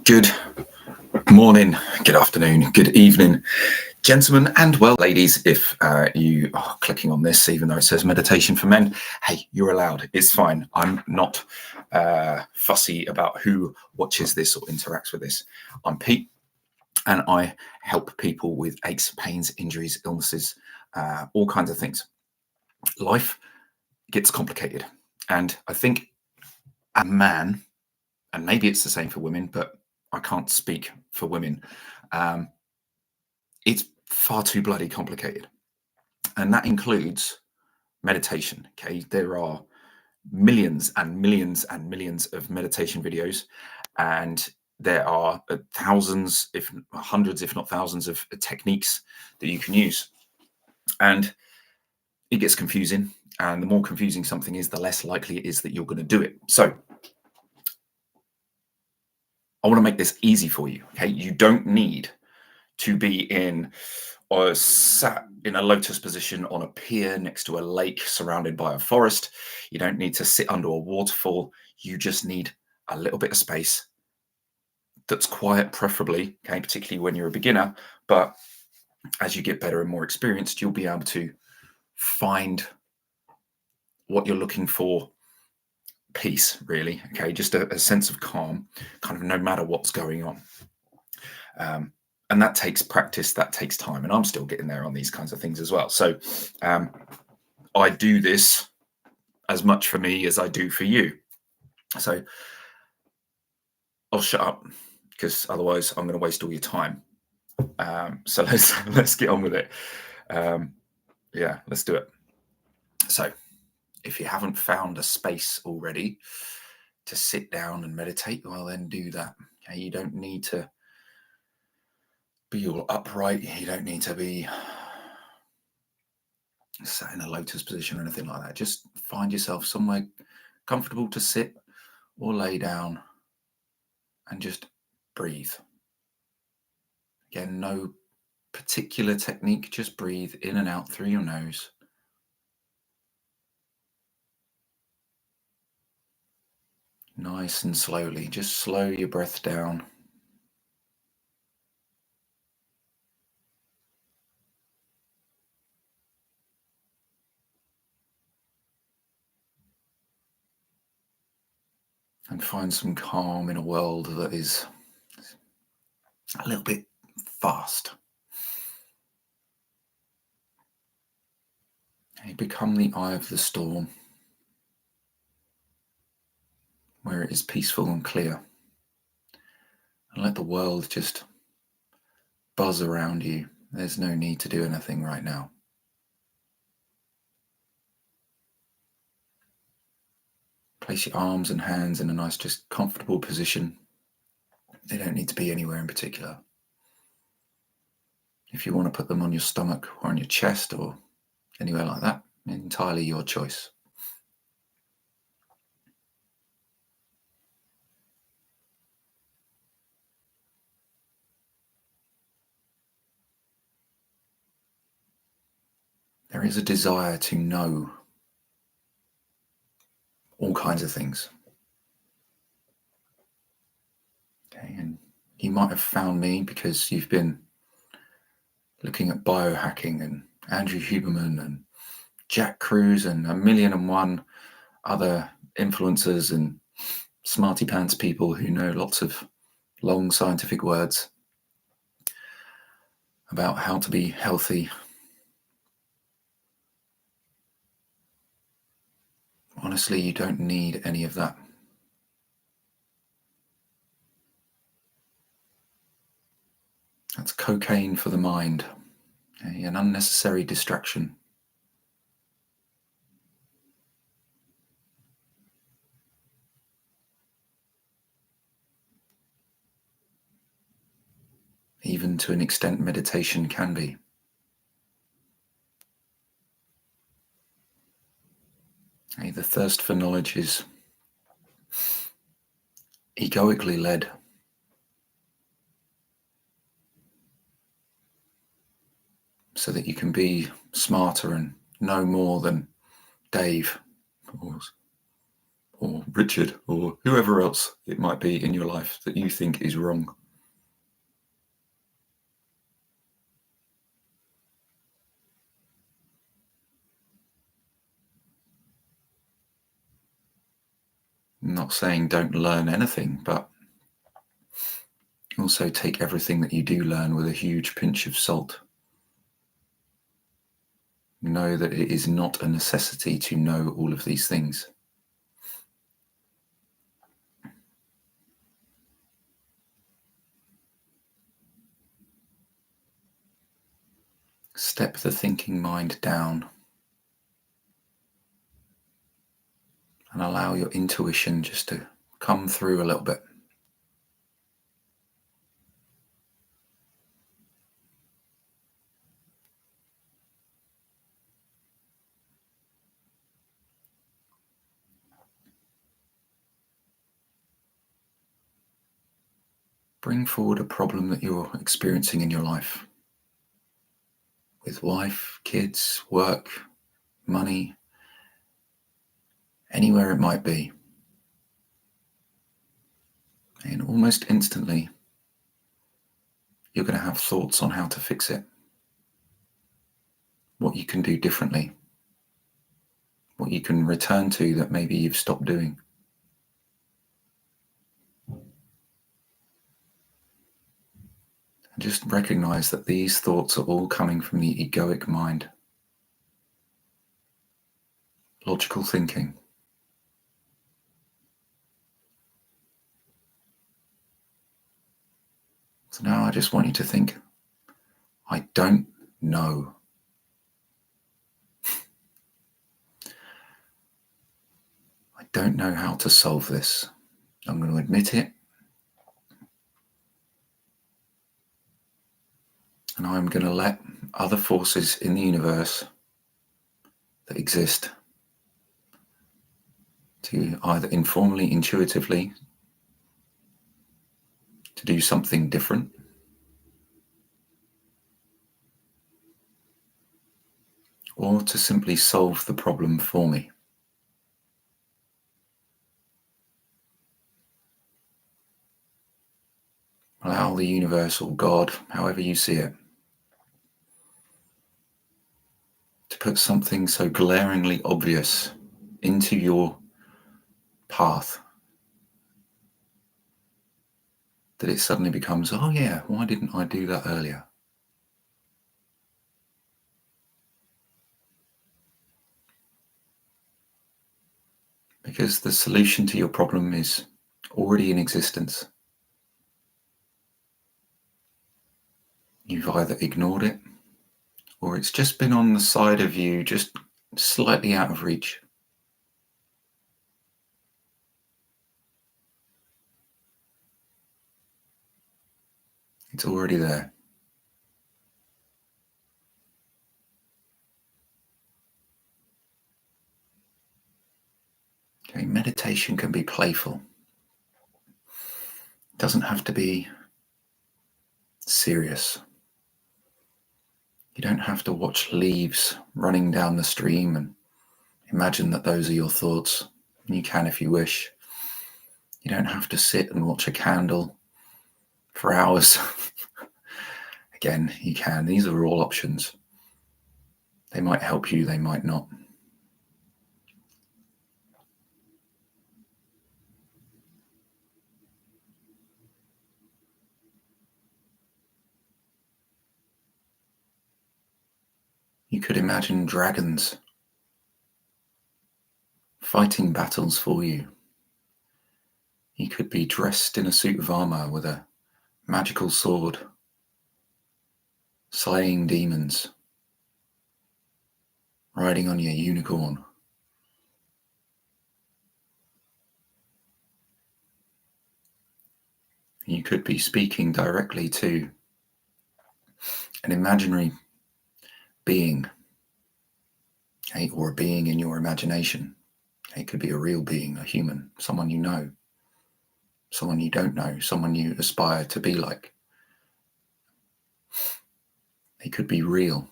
Good morning, good afternoon, good evening, gentlemen, and well, ladies, if you are clicking on this, even though it says meditation for men, hey, you're allowed. It's fine. I'm not fussy about who watches this or interacts with this. I'm Pete, and I help people with aches, pains, injuries, illnesses, all kinds of things. Life gets complicated, and I think a man, and maybe it's the same for women, but I can't speak for women. It's far too bloody complicated. And that includes meditation. Okay. There are millions and millions and millions of meditation videos. And there are thousands, if hundreds, if not thousands of techniques that you can use. And it gets confusing. And the more confusing something is, the less likely it is that you're going to do it. So I want to make this easy for you. Okay. You don't need to be in or sat in a lotus position on a pier next to a lake surrounded by a forest. You don't need to sit under a waterfall. You just need a little bit of space that's quiet, preferably, okay, particularly when you're a beginner. But as you get better and more experienced, you'll be able to find what you're looking for. Peace, really, okay, just a sense of calm, kind of no matter what's going on. And that takes practice, that takes time. And I'm still getting there on these kinds of things as well. So I do this as much for me as I do for you. So I'll shut up because otherwise I'm going to waste all your time. So let's get on with it. Yeah, let's do it. So if you haven't found a space already to sit down and meditate, well, then do that. Okay? You don't need to be all upright. You don't need to be sat in a lotus position or anything like that. Just find yourself somewhere comfortable to sit or lay down and just breathe. Again, no particular technique, just breathe in and out through your nose. Nice and slowly, just slow your breath down. And find some calm in a world that is a little bit fast. You become the eye of the storm, where it is peaceful and clear. And let the world just buzz around you. There's no need to do anything right now. Place your arms and hands in a nice, just comfortable position. They don't need to be anywhere in particular. If you want to put them on your stomach or on your chest or anywhere like that, entirely your choice. There is a desire to know all kinds of things. Okay, and you might have found me because you've been looking at biohacking and Andrew Huberman and Jack Kruse and 1,000,001 other influencers and smarty pants people who know lots of long scientific words about how to be healthy. Honestly, you don't need any of that. That's cocaine for the mind, an unnecessary distraction. Even to an extent, meditation can be. The thirst for knowledge is egoically led. So that you can be smarter and know more than Dave or or Richard, or whoever else it might be in your life that you think is wrong. I'm not saying don't learn anything, but also take everything that you do learn with a huge pinch of salt. Know that it is not a necessity to know all of these things. Step the thinking mind down and allow your intuition just to come through a little bit. Bring forward a problem that you're experiencing in your life with wife, kids, work, money, anywhere it might be. And almost instantly, you're going to have thoughts on how to fix it, what you can do differently, what you can return to that maybe you've stopped doing. And just recognize that these thoughts are all coming from the egoic mind. Logical thinking. So now I just want you to think, I don't know. I don't know how to solve this. I'm going to admit it. And I'm going to let other forces in the universe that exist to either informally, intuitively, to do something different, or to simply solve the problem for me. Allow the universe or God, however you see it, to put something so glaringly obvious into your path that it suddenly becomes, oh yeah, why didn't I do that earlier? Because the solution to your problem is already in existence. You've either ignored it, or it's just been on the side of you, just slightly out of reach. It's already there. Okay, meditation can be playful. It doesn't have to be serious. You don't have to watch leaves running down the stream and imagine that those are your thoughts. You can if you wish. You don't have to sit and watch a candle for hours. Again, you can. These are all options. They might help you, they might not. You could imagine dragons fighting battles for you. You could be dressed in a suit of armor with a magical sword, slaying demons, riding on your unicorn. You could be speaking directly to an imaginary being, okay, or a being in your imagination. It could be a real being, a human, someone you know, someone you don't know, someone you aspire to be like. They could be real.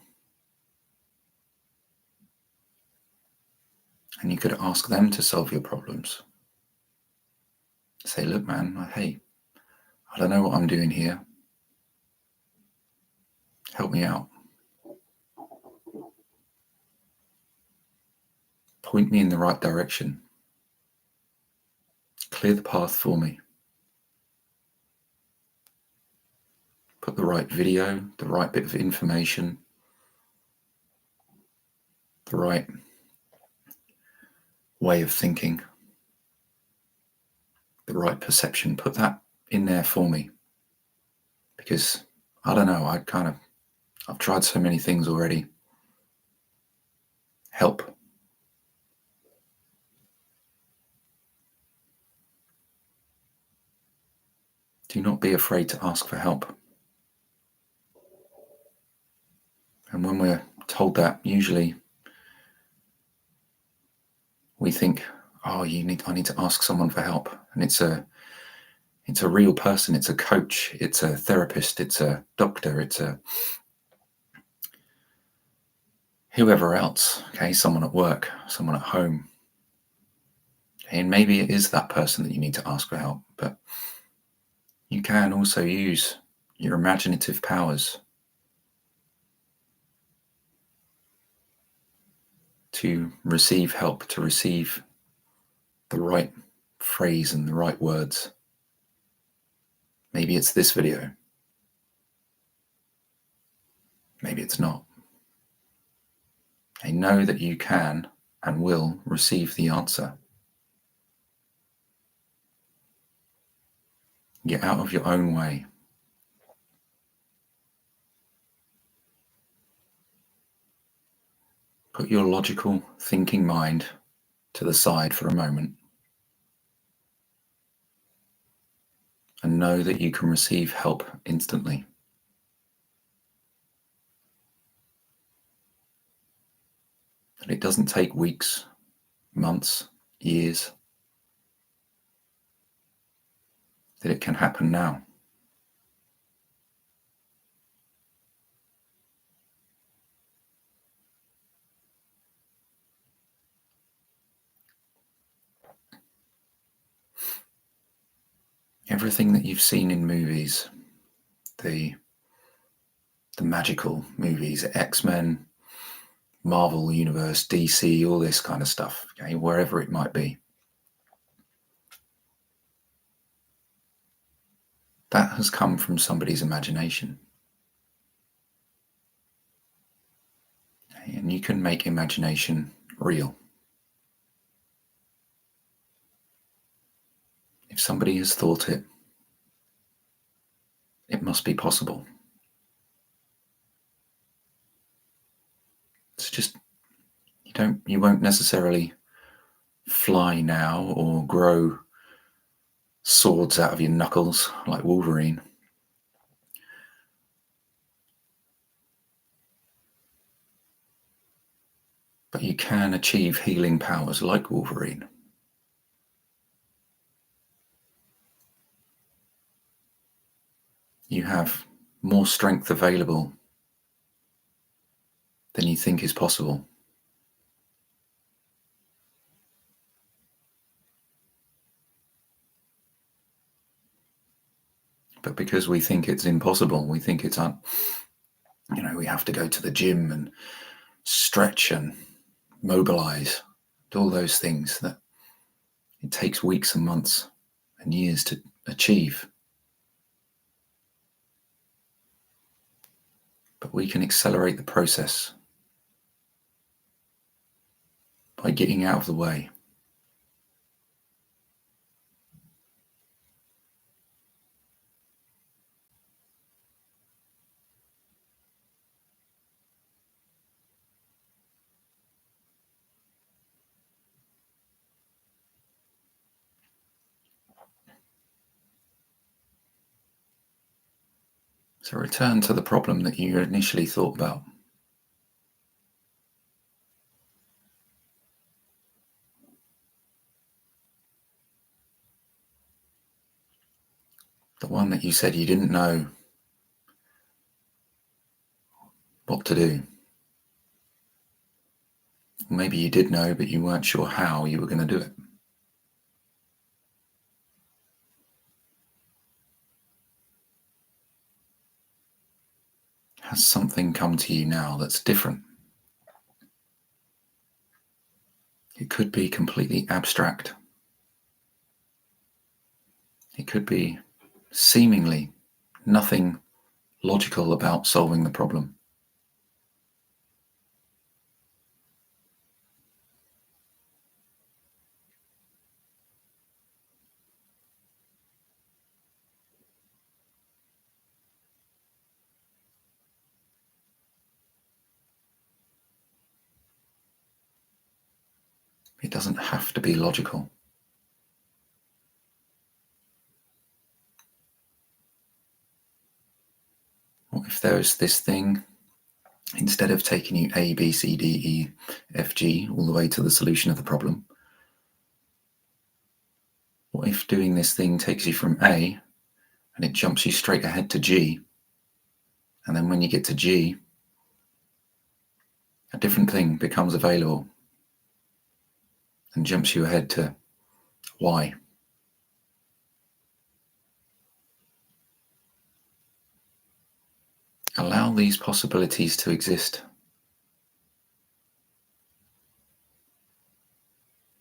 And you could ask them to solve your problems. Say, look, man, hey, I don't know what I'm doing here. Help me out. Point me in the right direction. Clear the path for me. Put the right video, the right bit of information, the right way of thinking, the right perception. Put that in there for me. Because I don't know, I've tried so many things already. Help. Do not be afraid to ask for help. And when we're told that, usually we think, oh, I need to ask someone for help. And it's a real person, it's a coach, it's a therapist, it's a doctor, it's a whoever else, okay, someone at work, someone at home. And maybe it is that person that you need to ask for help, but you can also use your imaginative powers to receive help, to receive the right phrase and the right words. Maybe it's this video. Maybe it's not. I know that you can and will receive the answer. Get out of your own way. Put your logical thinking mind to the side for a moment and know that you can receive help instantly. And it doesn't take weeks, months, years. That it can happen now. Everything that you've seen in movies, the magical movies, X-Men, Marvel Universe, DC, all this kind of stuff, okay, wherever it might be. That has come from somebody's imagination. Okay, and you can make imagination real. If somebody has thought it, it must be possible. It's just you won't necessarily fly now or grow swords out of your knuckles like Wolverine. But you can achieve healing powers like Wolverine. You have more strength available than you think is possible. But because we think it's impossible, we think it's we have to go to the gym and stretch and mobilize, all those things that it takes weeks and months and years to achieve. But we can accelerate the process by getting out of the way. So return to the problem that you initially thought about. The one that you said you didn't know what to do. Maybe you did know, but you weren't sure how you were going to do it. Has something come to you now that's different? It could be completely abstract. It could be seemingly nothing logical about solving the problem. It doesn't have to be logical. What if there's this thing, instead of taking you A, B, C, D, E, F, G, all the way to the solution of the problem, what if doing this thing takes you from A and it jumps you straight ahead to G, and then when you get to G, a different thing becomes available and jumps you ahead to Y? Allow these possibilities to exist,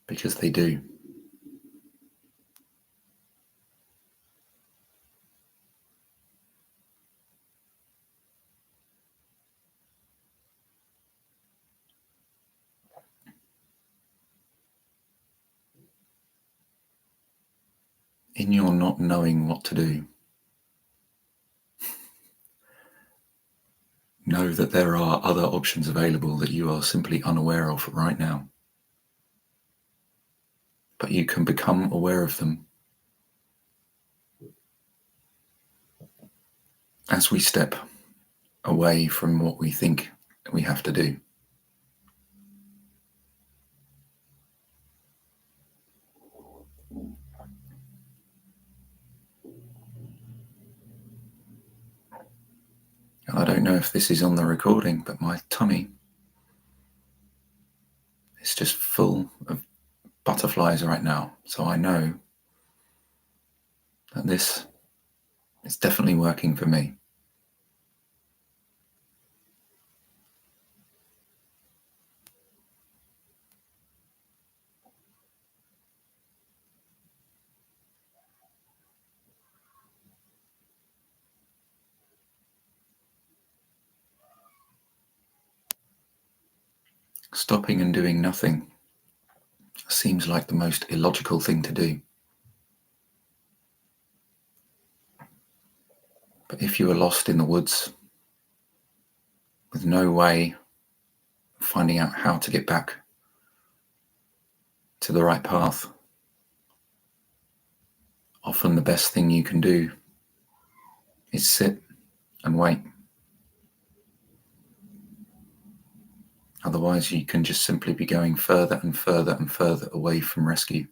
because they do. In your not knowing what to do, know that there are other options available that you are simply unaware of right now. But you can become aware of them as we step away from what we think we have to do. And I don't know if this is on the recording, but my tummy is just full of butterflies right now. So I know that this is definitely working for me. Stopping and doing nothing seems like the most illogical thing to do. But if you are lost in the woods with no way of finding out how to get back to the right path, often the best thing you can do is sit and wait. Otherwise, you can just simply be going further and further and further away from rescue.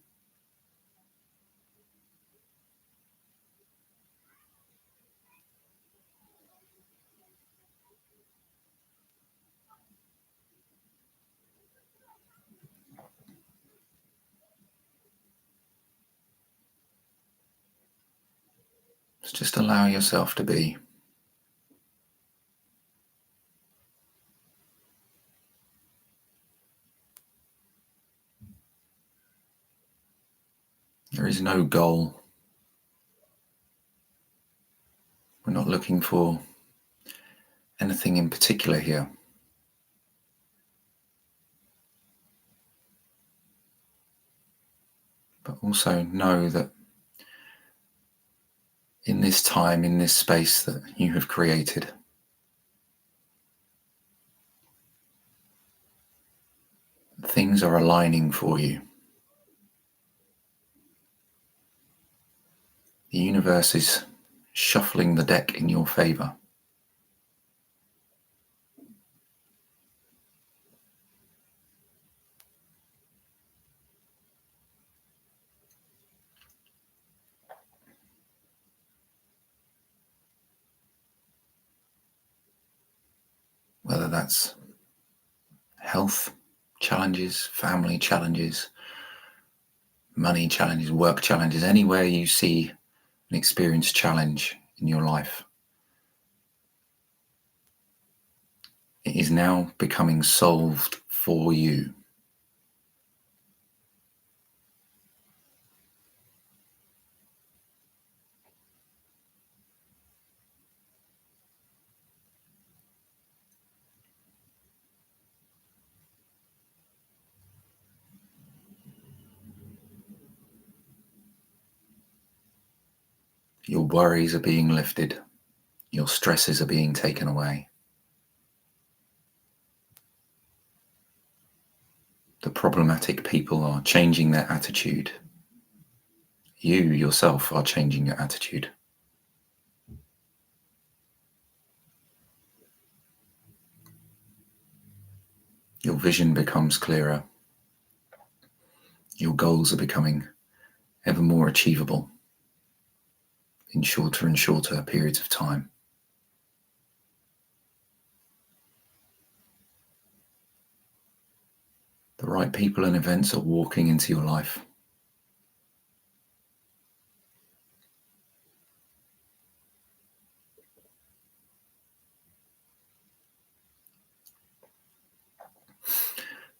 So just allow yourself to be. There is no goal. We're not looking for anything in particular here. But also know that in this time, in this space that you have created, things are aligning for you. The universe is shuffling the deck in your favor. Whether that's health challenges, family challenges, money challenges, work challenges, anywhere you see an experience challenge in your life, It is now becoming solved for you. Your worries are being lifted. Your stresses are being taken away. The problematic people are changing their attitude. You yourself are changing your attitude. Your vision becomes clearer. Your goals are becoming ever more achievable in shorter and shorter periods of time. The right people and events are walking into your life.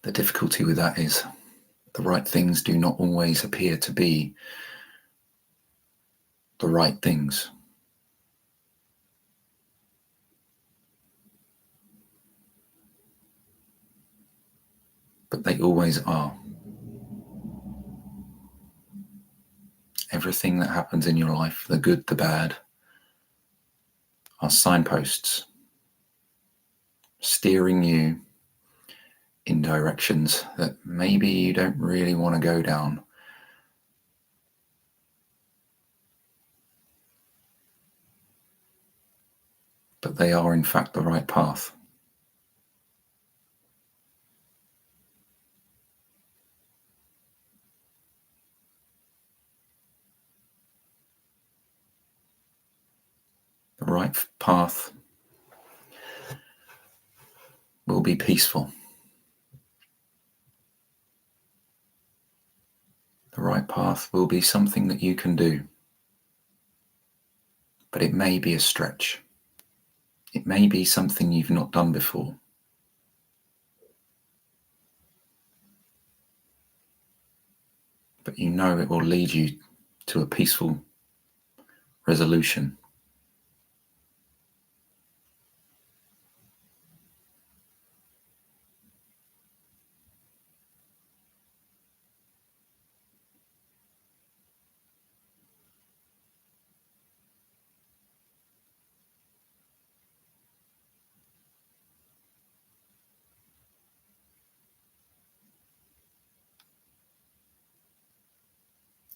The difficulty with that is the right things do not always appear to be the right things. But they always are. Everything that happens in your life, the good, the bad, are signposts steering you in directions that maybe you don't really want to go down. But they are in fact the right path. The right path will be peaceful. The right path will be something that you can do. But it may be a stretch. It may be something you've not done before. But you know it will lead you to a peaceful resolution.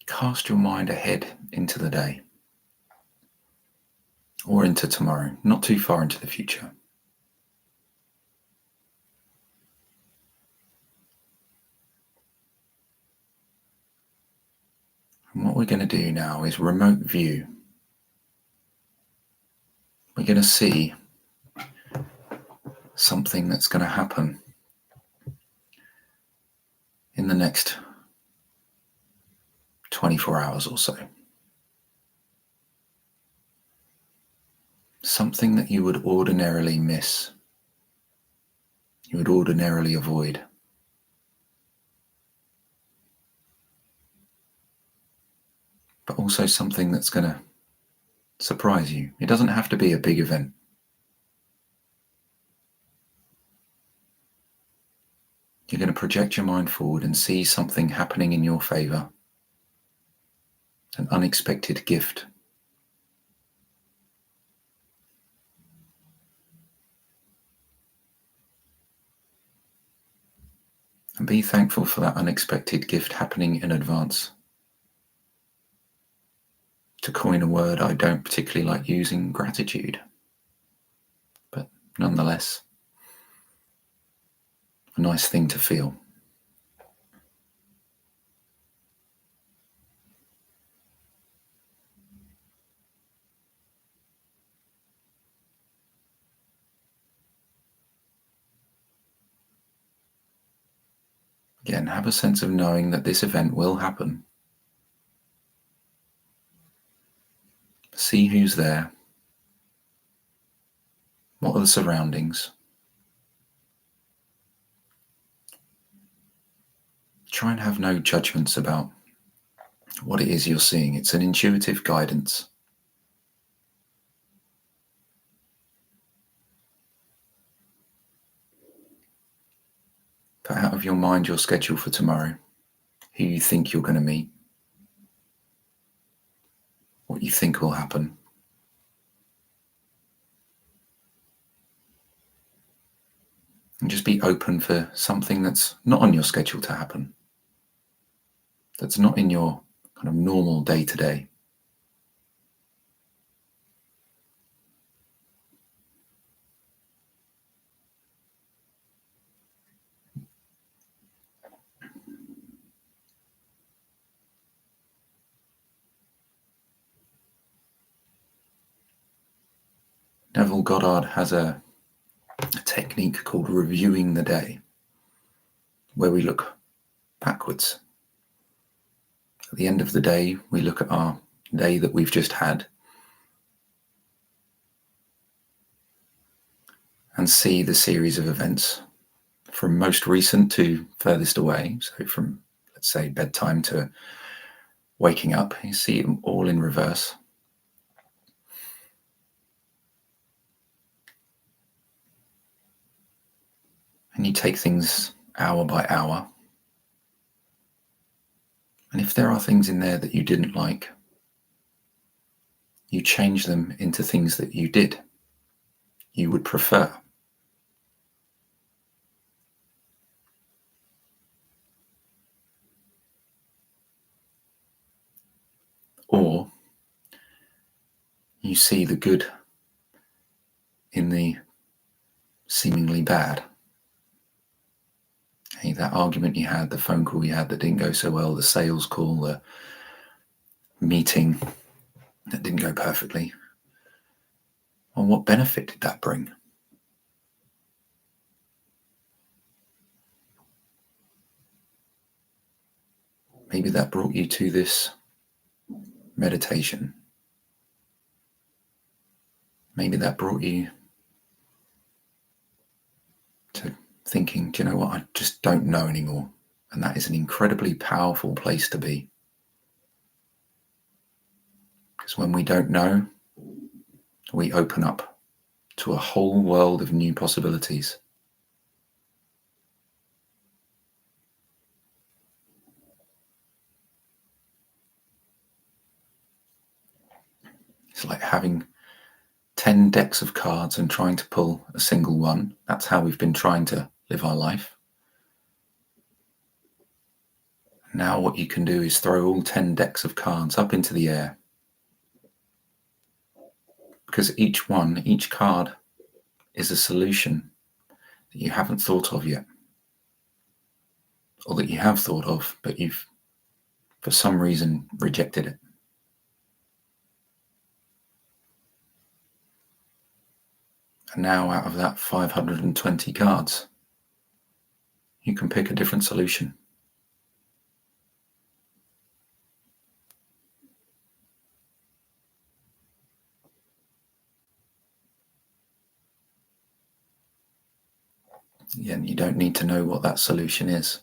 Cast your mind ahead into the day or into tomorrow, not too far into the future. And what we're going to do now is remote view. We're going to see something that's going to happen in the next 24 hours or so. Something that you would ordinarily miss, you would ordinarily avoid. But also something that's going to surprise you. It doesn't have to be a big event. You're going to project your mind forward and see something happening in your favor. An unexpected gift. And be thankful for that unexpected gift happening in advance. To coin a word I don't particularly like using, gratitude. But nonetheless, a nice thing to feel. Again, have a sense of knowing that this event will happen. See who's there. What are the surroundings? Try and have no judgments about what it is you're seeing. It's an intuitive guidance. Put out of your mind your schedule for tomorrow, who you think you're going to meet, what you think will happen. And just be open for something that's not on your schedule to happen, that's not in your kind of normal day-to-day. Neville Goddard has a technique called reviewing the day, where we look backwards. At the end of the day, we look at our day that we've just had and see the series of events from most recent to furthest away. So from, let's say, bedtime to waking up, you see them all in reverse. And you take things hour by hour. And if there are things in there that you didn't like, you change them into things that you did, you would prefer. Or you see the good in the seemingly bad. Hey, that argument you had, the phone call you had that didn't go so well, the sales call, the meeting that didn't go perfectly. Well, what benefit did that bring? Maybe that brought you to this meditation. Maybe that brought you to thinking, do you know what, I just don't know anymore. And that is an incredibly powerful place to be. Because when we don't know, we open up to a whole world of new possibilities. It's like having 10 decks of cards and trying to pull a single one. That's how we've been trying to live our life. Now what you can do is throw all 10 decks of cards up into the air. Because each card is a solution that you haven't thought of yet. Or that you have thought of, but you've, for some reason, rejected it. And now out of that 520 cards, you can pick a different solution. And you don't need to know what that solution is.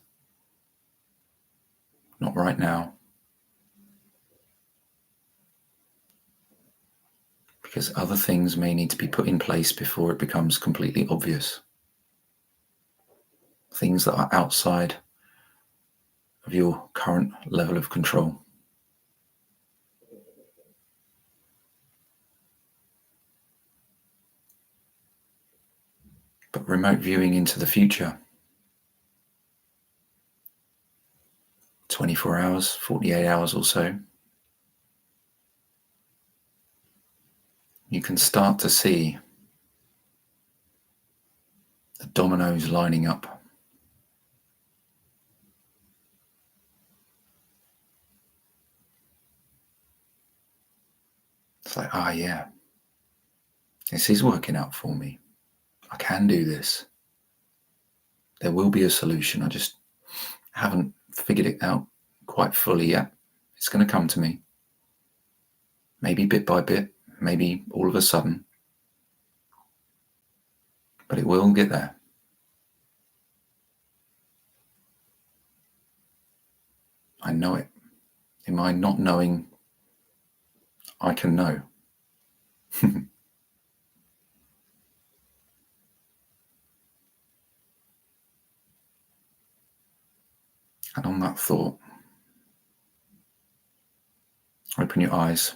Not right now. Because other things may need to be put in place before it becomes completely obvious. Things that are outside of your current level of control. But remote viewing into the future, 24 hours, 48 hours or so, you can start to see the dominoes lining up. It's like, yeah, this is working out for me. I can do this. There will be a solution. I just haven't figured it out quite fully yet. It's going to come to me. Maybe bit by bit, maybe all of a sudden. But it will get there. I know it. In my not knowing, I can know. And on that thought, open your eyes.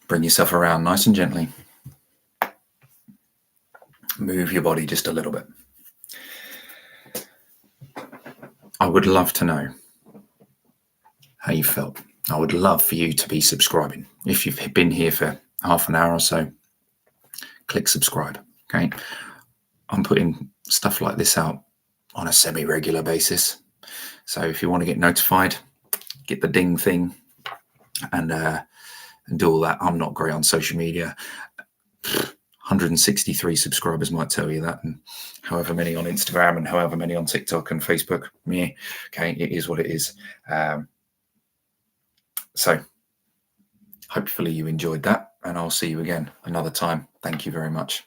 Bring yourself around nice and gently. Move your body just a little bit. I would love to know how you felt. I would love for you to be subscribing. If you've been here for half an hour or so, click subscribe. Okay. I'm putting stuff like this out on a semi-regular basis. So if you want to get notified, get the ding thing and do all that. I'm not great on social media. 163 subscribers might tell you that, and however many on Instagram and however many on TikTok and Facebook. Yeah, okay, it is what it is. So hopefully you enjoyed that, and I'll see you again another time. Thank you very much.